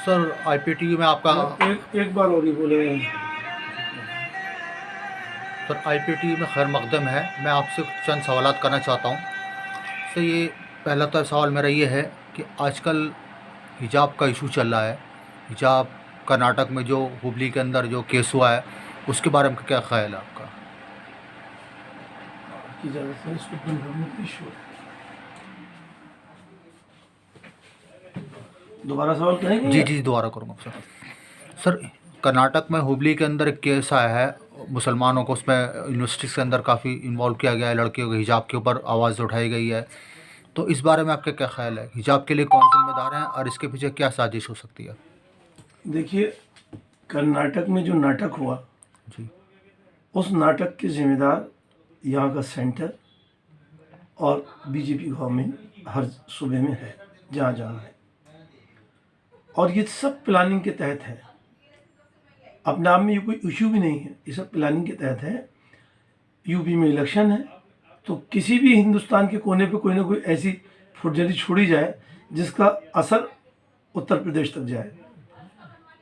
سر آئی P T V میں آپ کا ایک بار اور ہی بولے ہیں. سر آئی پی ٹی وی میں خیر مقدم ہے. میں آپ سے چند سوالات کرنا چاہتا ہوں. سر یہ پہلا تو سوال میرا یہ ہے کہ آج کل حجاب کا ایشو چل رہا ہے. حجاب کرناٹک میں جو ہبلی کے اندر جو کیس ہوا ہے اس کے بارے میں کیا خیال ہے آپ کا؟ کی اجازت سے اس کو بند کرنے کی ایشو. دوبارہ سوال کریں گے؟ جی دوبارہ کروں گا سر. کرناٹک میں ہبلی کے اندر ایک کیس آیا ہے مسلمانوں کو، اس میں یونیورسٹی کے اندر کافی انوالو کیا گیا ہے، لڑکیوں کے حجاب کے اوپر آواز اٹھائی گئی ہے. تو اس بارے میں آپ کا کیا خیال ہے؟ حجاب کے لیے کون ذمہ دار ہیں اور اس کے پیچھے کیا سازش ہو سکتی ہے؟ دیکھیے، کرناٹک میں جو ناٹک ہوا جی اس ناٹک کے ذمہ دار یہاں کا سینٹر اور بی جے پی گورنمنٹ ہر صوبے میں ہے جہاں جہاں ہے، اور یہ سب پلاننگ کے تحت ہے. اپنے آپ میں یہ کوئی ایشو بھی نہیں ہے، یہ سب پلاننگ کے تحت ہے. یو پی میں الیکشن ہے تو کسی بھی ہندوستان کے کونے پہ کوئی نہ کوئی ایسی فوجری چھوڑی جائے جس کا اثر اتر پردیش تک جائے،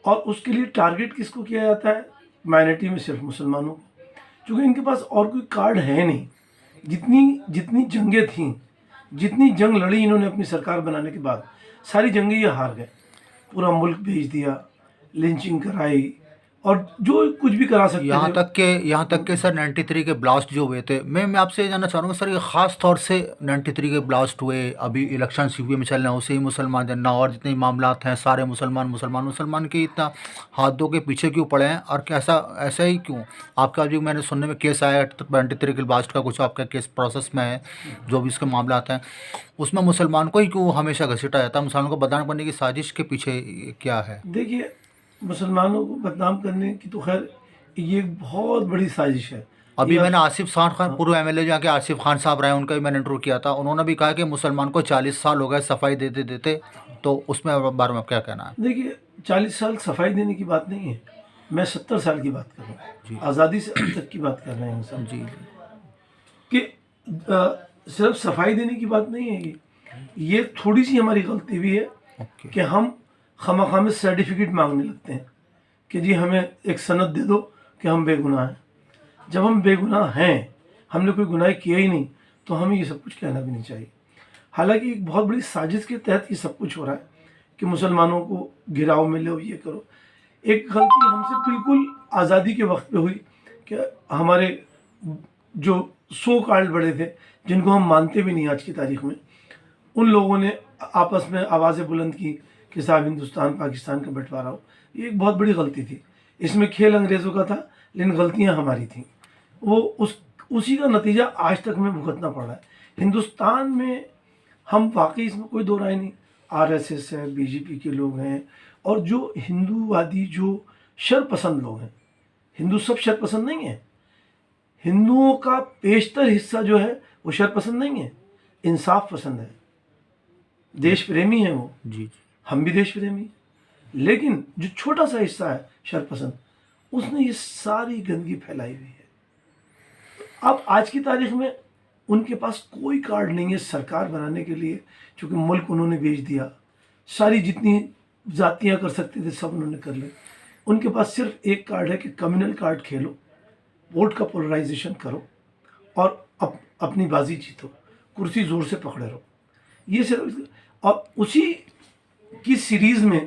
اور اس کے لیے ٹارگٹ کس کو کیا جاتا ہے؟ مائنورٹی میں صرف مسلمانوں کو، چونکہ ان کے پاس اور کوئی کارڈ ہے نہیں. جتنی جنگیں تھیں، جتنی جنگ لڑی انہوں نے اپنی سرکار بنانے کے بعد، ساری جنگیں یہ ہار گئے. پورا ملک بھیج دیا، لنچنگ کرائی، اور جو کچھ بھی کرا سکتے یہاں تھے. تک کہ سر 93 کے بلاسٹ جو ہوئے تھے، میں آپ سے یہ جاننا چاہوں گا سر، یہ خاص طور سے 93 کے بلاسٹ ہوئے، ابھی الیکشن سی وی میں چل رہے ہیں، اسے ہی مسلمان جننا اور جتنے معاملات ہیں سارے مسلمان کے اتنا ہاتھوں کے پیچھے کیوں پڑے ہیں؟ اور ایسا ہی کیوں؟ آپ کا جو میں نے سننے میں کیس آیا 93 کے بلاسٹ کا، کچھ آپ کا کیس پروسیس میں ہے، جو بھی اس کے معاملات ہیں، اس میں مسلمان کو ہی کیوں ہمیشہ گھسیٹا جاتا ہے؟ مسلمانوں کو بدنام کرنے کی سازش کے پیچھے کیا ہے؟ دیکھیے، مسلمانوں کو بدنام کرنے کی تو خیر یہ ایک بہت بڑی سازش ہے. ابھی میں نے آصف خان پورو ایم ایل اے جہاں کے آصف خان صاحب رہے ہیں، ان کا بھی میں نے انٹرویو کیا تھا. انہوں نے بھی کہا کہ مسلمان کو 40 سال ہو گئے صفائی دیتے. تو اس میں بارے میں کیا کہنا ہے؟ دیکھیے، 40 سال صفائی دینے کی بات نہیں ہے، میں 70 سال کی بات کر رہا ہوں. جی آزادی سے اب تک کی بات کر رہے ہیں سب. جی کہ صرف صفائی دینے کی بات نہیں ہے. یہ تھوڑی سی ہماری غلطی بھی ہے اوکے. کہ ہم خواہ میں سرٹیفکیٹ مانگنے لگتے ہیں کہ جی ہمیں ایک سند دے دو کہ ہم بے گناہ ہیں. جب ہم بے گناہ ہیں، ہم نے کوئی گناہ کیا ہی نہیں، تو ہمیں یہ سب کچھ کہنا بھی نہیں چاہیے. حالانکہ ایک بہت بڑی سازش کے تحت یہ سب کچھ ہو رہا ہے کہ مسلمانوں کو گراؤ میں لو، یہ کرو. ایک غلطی ہم سے بالکل آزادی کے وقت پہ ہوئی کہ ہمارے جو سو کالڈ بڑے تھے، جن کو ہم مانتے بھی نہیں آج کی تاریخ میں، ان لوگوں نے آپس میں آوازیں بلند کی کہ صاحب ہندوستان پاکستان کا بٹوارا ہو. یہ ایک بہت بڑی غلطی تھی. اس میں کھیل انگریزوں کا تھا، لیکن غلطیاں ہماری تھیں. اسی کا نتیجہ آج تک ہمیں بھگتنا پڑا ہے. ہندوستان میں ہم واقعی، اس میں کوئی دو رائے نہیں، آر ایس ایس ہے، بی جے پی کے لوگ ہیں، اور جو ہندووادی جو شر پسند لوگ ہیں. ہندو سب شر پسند نہیں ہیں. ہندوؤں کا بیشتر حصہ جو ہے وہ شر پسند نہیں ہے، انصاف پسند ہے، دیش پریمی ہیں. وہ جی ہم بھی دیش پریمی ہیں. لیکن جو چھوٹا سا حصہ ہے شر پسند، اس نے یہ ساری گندگی پھیلائی ہوئی ہے. اب آج کی تاریخ میں ان کے پاس کوئی کارڈ نہیں ہے سرکار بنانے کے لیے، چونکہ ملک انہوں نے بیچ دیا. ساری جتنی ذاتیاں کر سکتے تھے سب انہوں نے کر لے. ان کے پاس صرف ایک کارڈ ہے کہ کمیونل کارڈ کھیلو، ووٹ کا پولرائزیشن کرو، اور اپنی بازی جیتو، کرسی زور سے پکڑے رہو. یہ صرف، اور اسی کی سیریز میں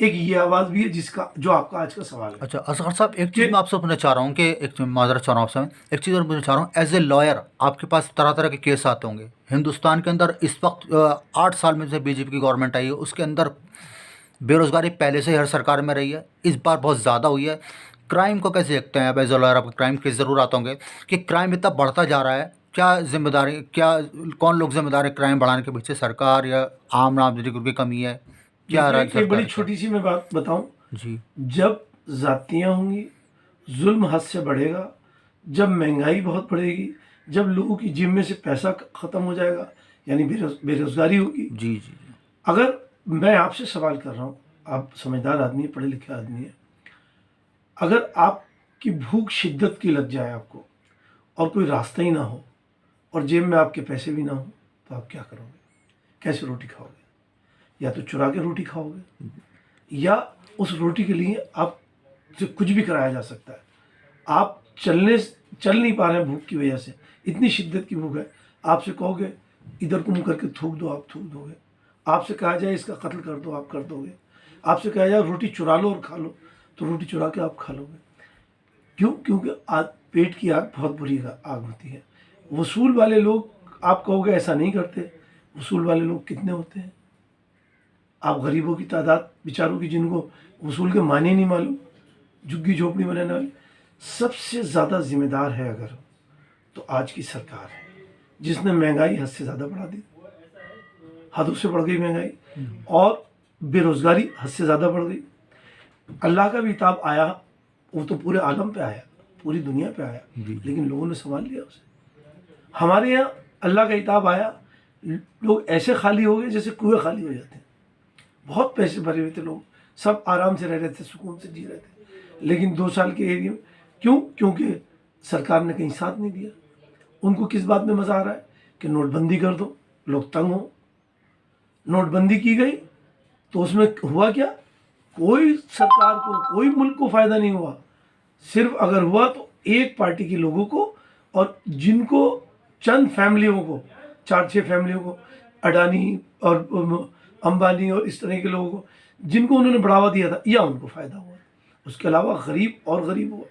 ایک یہ آواز بھی ہے جو آپ کا آج کا سوال ہے. اچھا اصغر صاحب، ایک چیز میں آپ سے پوچھنا چاہ رہا ہوں کہ معذرت چاہ رہا ہوں آپ سے، ایک چیز اور پوچھنا چاہ رہا ہوں. ایز اے لائر آپ کے پاس طرح طرح کے کیس آتے ہوں گے. ہندوستان کے اندر اس وقت 8 سال میں سے بی جے پی کی گورنمنٹ آئی ہے، اس کے اندر بے روزگاری پہلے سے ہی ہر سرکار میں رہی ہے، اس بار بہت زیادہ ہوئی ہے. کرائم کو کیسے دیکھتے ہیں؟ اب ایز اے لائر آپ کو کرائم کیس ضرور آتے ہوں گے کہ کرائم اتنا بڑھتا جا رہا ہے. کیا ذمہ داری، کون لوگ ذمہ دار ہے کرائم بڑھانے کے پیچھے؟ سرکار یا عام نامزدگی کی کمی ہے؟ کیا دیکھیے، راج ایک سرکار بڑی ہے کیا؟ چھوٹی سی میں بات بتاؤں. جی جب ذاتیاں ہوں گی، ظلم حد سے بڑھے گا، جب مہنگائی بہت بڑھے گی، جب لوگوں کی جیب میں سے پیسہ ختم ہو جائے گا، یعنی بے روزگاری ہوگی. جی اگر میں آپ سے سوال کر رہا ہوں، آپ سمجھدار آدمی ہیں، پڑھے لکھے آدمی ہیں، اگر آپ کی بھوک شدت کی لگ جائے آپ کو، اور کوئی راستہ ہی نہ ہو، اور جیب میں آپ کے پیسے بھی نہ ہوں، تو آپ کیا کرو گے؟ کیسے روٹی کھاؤ گے؟ یا تو چرا کے روٹی کھاؤ گے، یا اس روٹی کے لیے آپ سے کچھ بھی کرایا جا سکتا ہے. آپ چل نہیں پا رہے ہیں بھوک کی وجہ سے, اتنی شدت کی بھوک ہے, آپ سے کہو گے ادھر کو منہ کر کے تھوک دو, آپ تھوک دو گے. آپ سے کہا جائے اس کا قتل کر دو, آپ کر دو گے. آپ سے کہا جائے روٹی چرا لو اور کھا لو, تو روٹی چرا کے آپ کھا لو گے. کیوں؟ کیونکہ پیٹ کی آگ بہت بری آگ ہوتی ہے. وصول والے لوگ آپ کہو گے ایسا نہیں کرتے, وصول والے لوگ کتنے ہوتے ہیں؟ آپ غریبوں کی تعداد بیچاروں کی جن کو وصول کے معنی نہیں معلوم, جھگی جھوپڑی میں رہنے والے, سب سے زیادہ ذمہ دار ہے اگر تو آج کی سرکار ہے, جس نے مہنگائی حد سے زیادہ بڑھا دی, حدوں سے بڑھ گئی مہنگائی, اور بے روزگاری حد سے زیادہ بڑھ گئی. اللہ کا بھی عتاب آیا, وہ تو پورے عالم پہ آیا, پوری دنیا پہ آیا, لیکن لوگوں نے سنبھال لیا اسے. ہمارے یہاں اللہ کا عتاب آیا, لوگ ایسے خالی ہو گئے جیسے کنویں خالی ہو جاتے ہیں. بہت پیسے بھرے ہوئے تھے لوگ, سب آرام سے رہ رہے تھے, سکون سے جی رہے تھے, لیکن 2 سال کے ایریا میں کیوں؟ کیونکہ سرکار نے کہیں ساتھ نہیں دیا. ان کو کس بات میں مزہ آ رہا ہے کہ نوٹ بندی کر دو, لوگ تنگ ہوں. نوٹ بندی کی گئی تو اس میں ہوا کیا؟ کوئی سرکار کو, کوئی ملک کو فائدہ نہیں ہوا. صرف اگر ہوا تو ایک پارٹی کے لوگوں کو, اور جن کو چند فیملیوں کو, 4-6 فیملیوں کو, اڈانی اور امبانی اور اس طرح کے لوگوں کو, جن کو انہوں نے بڑھاوا دیا تھا, یا ان کو فائدہ ہوا. اس کے علاوہ غریب اور غریب ہوا,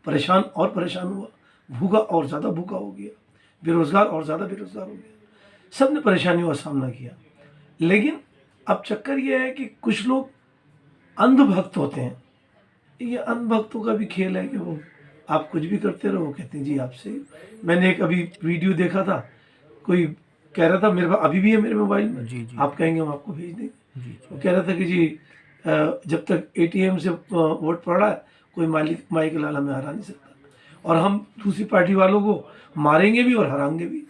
پریشان اور پریشان ہوا, بھوکا اور زیادہ بھوکا ہو گیا, بے روزگار اور زیادہ بے روزگار ہو گیا. سب نے پریشانیوں کا سامنا کیا. لیکن اب چکر یہ ہے کہ کچھ لوگ اندھ بھکت ہوتے ہیں. یہ اندھ بھکتوں کا بھی کھیل ہے کہ وہ آپ کچھ بھی کرتے رہو, وہ کہتے ہیں جی آپ سے. میں نے ایک ابھی ویڈیو دیکھا تھا, کوئی کہہ رہا تھا, میرے پاس ابھی بھی ہے میرے موبائل میں, آپ کہیں گے ہم آپ کو بھیج دیں گے. وہ کہہ رہا تھا کہ جی جب تک اے ٹی ایم سے ووٹ پڑ رہا ہے کوئی مائی کے لال ہمیں ہرا نہیں سکتا, اور ہم دوسری پارٹی والوں کو ماریں گے بھی اور ہرائیں گے بھی.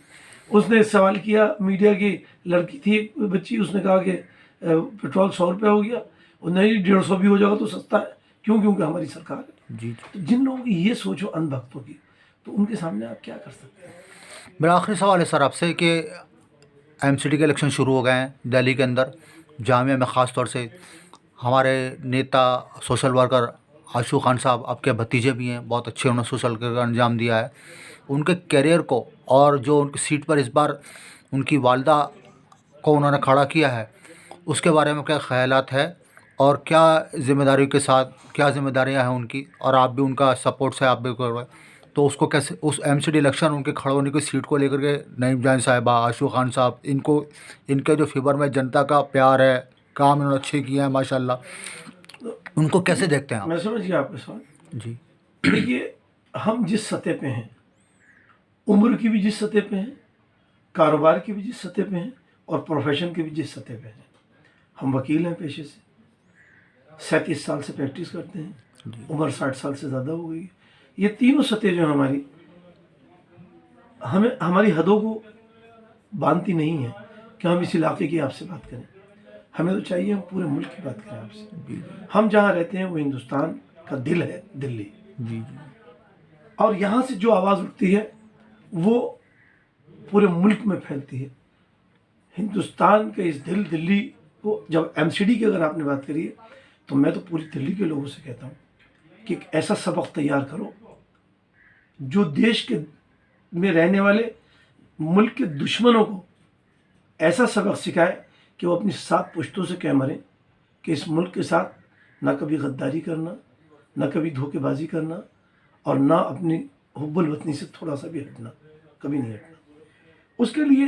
اس نے سوال کیا, میڈیا کی لڑکی تھی ایک بچی, اس نے کہا کہ پیٹرول 100 روپے ہو گیا, اور نہیں 150 بھی ہو جائے گا تو سستا ہے. کیوں؟ کیونکہ ہماری سرکار ہے. تو جن لوگوں کی یہ سوچو اندھ بھکتوں کی, تو ان کے سامنے آپ کیا کر سکتے ہیں؟ میرا آخری سوال ہے سر آپ سے کہ ایم سی ڈی کے الیکشن شروع ہو گئے ہیں دہلی کے اندر, جامعہ میں خاص طور سے. ہمارے نیتا سوشل ورکر آشو خان صاحب آپ کے بھتیجے بھی ہیں, بہت اچھے انہوں نے سوشل کا انجام دیا ہے. ان کے کیریئر کو, اور جو ان کی سیٹ پر اس بار ان کی والدہ کو انہوں نے کھڑا کیا ہے, اس کے بارے میں کیا خیالات ہے, اور کیا ذمہ داریوں کے ساتھ کیا ذمہ داریاں ہیں ان کی, اور آپ بھی ان کا سپورٹ سے آپ بھی کر رہے ہیں, تو اس کو کیسے, اس ایم سی ڈی الیکشن ان کے کھڑے ہونے کی سیٹ کو لے کر کے نعیم جان صاحبہ, آشو خان صاحب, ان کے جو فیور میں جنتا کا پیار ہے, کام انہوں نے اچھے کیے ہیں ماشاء اللہ, ان کو کیسے دیکھتے ہیں آپ؟ میں سمجھ گیا آپ کا سوال. جی دیکھیے, ہم جس سطح پہ ہیں, عمر کی بھی جس سطح پہ ہیں, کاروبار کی بھی جس سطح پہ ہیں, اور پروفیشن کی بھی جس سطح پہ ہیں. ہم وکیل ہیں پیشے سے, 37 سال سے پریکٹس کرتے ہیں, عمر 60 سال سے زیادہ ہو گئی ہے. یہ تینوں سطح جو ہماری, ہماری حدوں کو باندھتی نہیں ہے کہ ہم اس علاقے کی آپ سے بات کریں. ہمیں تو چاہیے ہم پورے ملک کی بات کریں آپ سے. ہم جہاں رہتے ہیں وہ ہندوستان کا دل ہے, دلی. اور یہاں سے جو آواز اٹھتی ہے وہ پورے ملک میں پھیلتی ہے. ہندوستان کے اس دلی کو, جب ایم سی ڈی کی اگر آپ نے بات کری ہے, تو میں تو پوری دلی کے لوگوں سے کہتا ہوں کہ ایک ایسا سبق تیار کرو جو دیش کے میں رہنے والے ملک کے دشمنوں کو ایسا سبق سکھائے کہ وہ اپنی 7 پشتوں سے کہہ مریں کہ اس ملک کے ساتھ نہ کبھی غداری کرنا, نہ کبھی دھوکے بازی کرنا, اور نہ اپنی حب الوطنی سے تھوڑا سا بھی ہٹنا, کبھی نہیں ہٹنا. اس کے لیے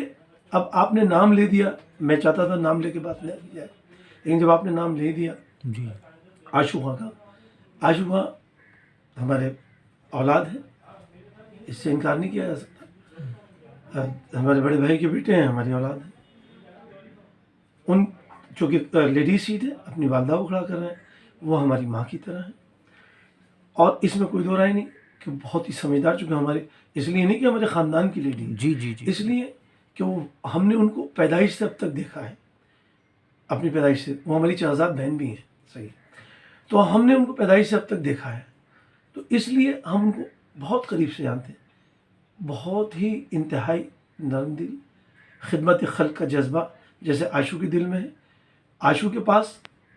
اب آپ نے نام لے دیا, میں چاہتا تھا نام لے کے بات نہ کی جائے, لیکن جب آپ نے نام لے دیا جی آشو خان کا, آشو خان ہمارے اولاد ہیں, اس سے انکار نہیں کیا جا سکتا. ہمارے بڑے بھائی کے بیٹے ہیں, ہماری اولاد ہیں. ان چونکہ لیڈی سیٹ ہے, اپنی والدہ کو کھڑا کر رہے ہیں, وہ ہماری ماں کی طرح ہیں. اور اس میں کوئی دو رائے نہیں کہ بہت ہی سمجھدار, چونکہ ہمارے, اس لیے نہیں کہ ہمارے خاندان کی لیڈی ہے, جی اس لیے کہ ہم نے ان کو پیدائش سے اب تک دیکھا ہے, اپنی پیدائش سے. وہ ہماری چہزاد بہن بھی ہیں, صحیح, تو ہم نے ان کو پیدائش سے اب تک دیکھا ہے. تو اس لیے ہم ان کو بہت قریب سے جانتے ہیں. بہت ہی انتہائی نرم دل, خدمت خلق کا جذبہ جیسے آشو کے دل میں ہے. آشو کے پاس